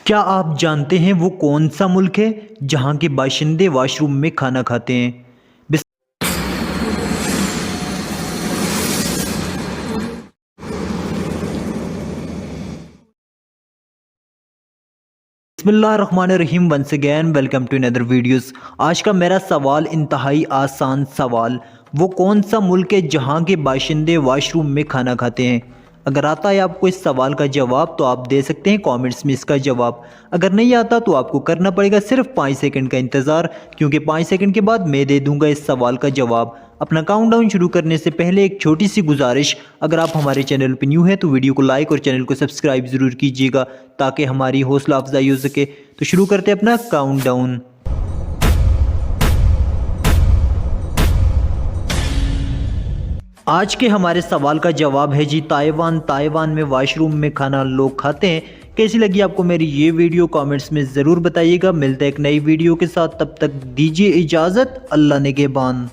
क्या आप जानते हैं वो कौन सा मुल्क है जहाँ के बाशिंदे वॉशरूम में खाना खाते हैं? बिस्मिल्लाहिर्रहमानिर्रहीम। Once again welcome to another videos. आज का मेरा सवाल इंतहाई आसान सवाल, वो कौन सा मुल्क है जहाँ के बाशिंदे वॉशरूम में खाना खाते हैं? अगर आता है आपको इस सवाल का जवाब तो आप दे सकते हैं कमेंट्स में इसका जवाब। अगर नहीं आता तो आपको करना पड़ेगा सिर्फ 5 सेकंड का इंतज़ार, क्योंकि 5 सेकंड के बाद मैं दे दूंगा इस सवाल का जवाब। अपना काउंटडाउन शुरू करने से पहले एक छोटी सी गुजारिश, अगर आप हमारे चैनल पर न्यू है तो वीडियो को लाइक और चैनल को सब्सक्राइब ज़रूर कीजिएगा ताकि हमारी हौसला अफजाई हो सके। तो शुरू करते हैं अपना काउंटडाउन। आज के हमारे सवाल का जवाब है जी ताइवान। ताइवान में वॉशरूम में खाना लोग खाते हैं। कैसी लगी आपको मेरी ये वीडियो कमेंट्स में ज़रूर बताइएगा। मिलते हैं एक नई वीडियो के साथ, तब तक दीजिए इजाज़त। अल्लाह निगहबान।